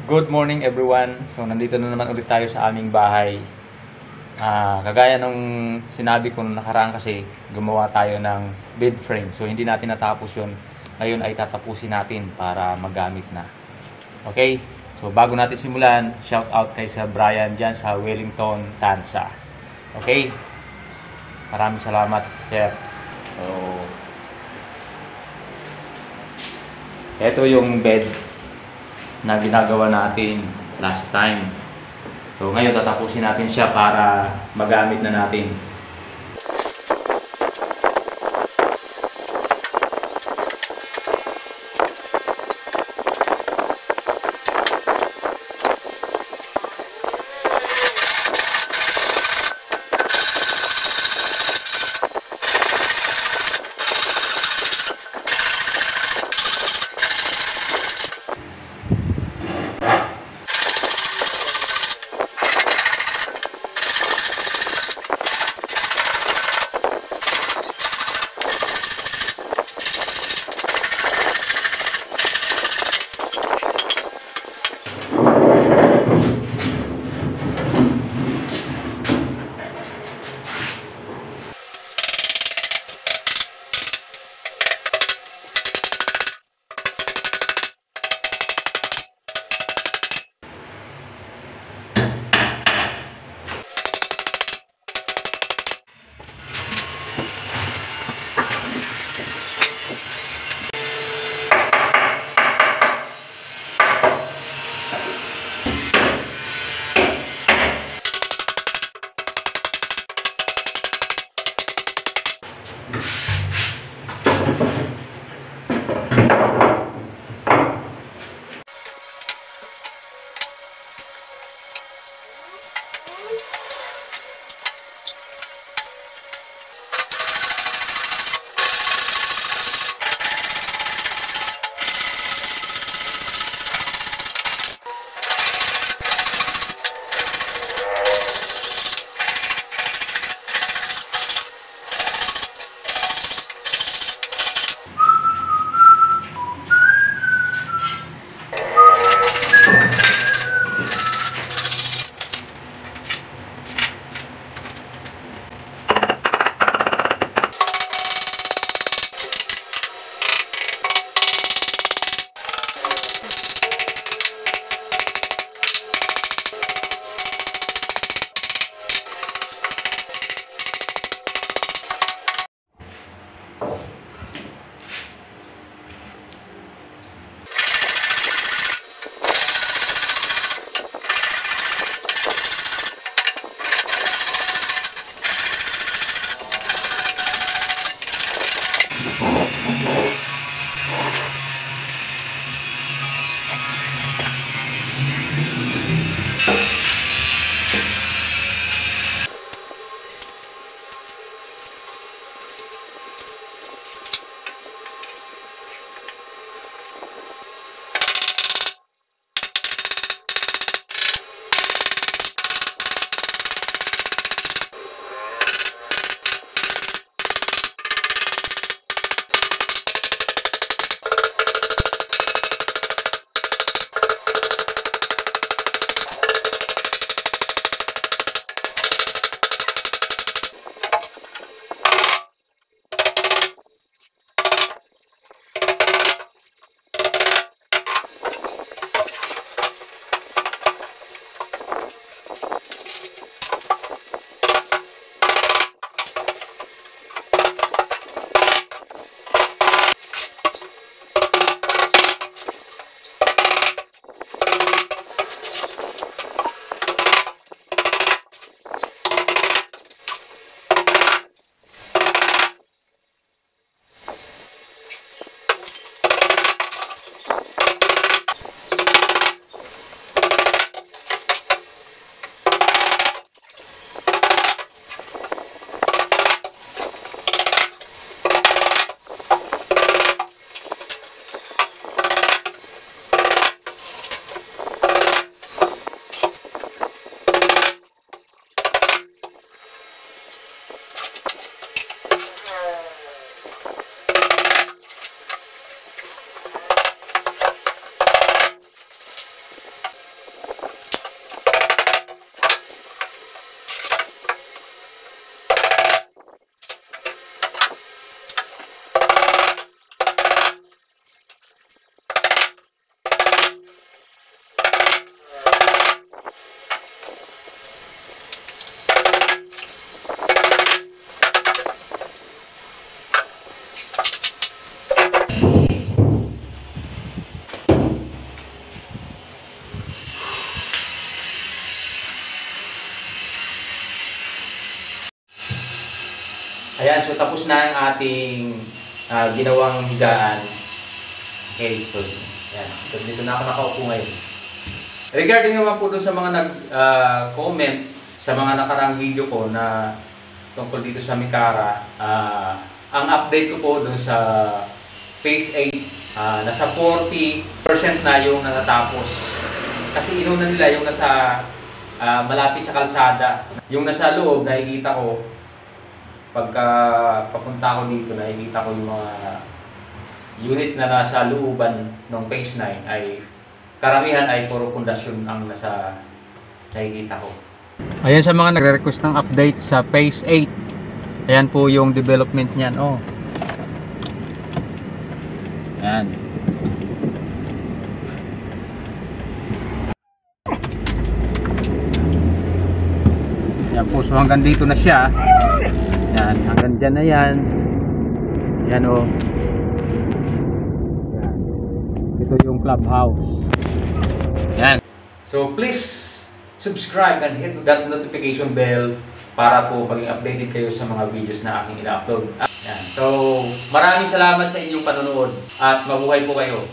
Good morning everyone. So nandito na naman ulit tayo sa aming bahay. Kagaya nung sinabi ko nung nakaraan kasi gumawa tayo ng bed frame. So hindi natin natapos 'yon. Ngayon ay tatapusin natin para magamit na. Okay? So bago natin simulan, shout out kay Sir Brian diyan sa Wellington, Tansa. Okay? Maraming salamat, Sir. So ito yung bed na ginagawa natin last time. So ngayon tatapusin natin siya para magamit na natin. tapos na ang ating ginawang higaan. Okay, so yan. So, dito na ako nakaupo ngayon. Regarding naman po doon sa mga nag-comment sa mga nakarang video ko na tungkol dito sa Mikara, ang update ko po doon sa Phase 8, nasa 40% na yung natatapos. Kasi inuna nila yung nasa malapit sa kalsada. Yung nasa loob, nakikita ko, pagka papunta ko dito, nakikita ko yung mga unit na nasa looban ng Phase 9 ay karamihan ay puro pundasyon ang nasa nakikita ko. Ayan sa mga nagre-request ng update sa Phase 8. Ayan po yung development niyan. Oh. Ayan. Ayan po, so hanggang dito na siya. Ayan, hanggang dyan na yan. Ayan o. Ayan. Ito yung clubhouse. Ayan. So please subscribe and hit that notification bell para po maging updated kayo sa mga videos na aking ina-upload. Ayan. So maraming salamat sa inyong panonood at mabuhay po kayo.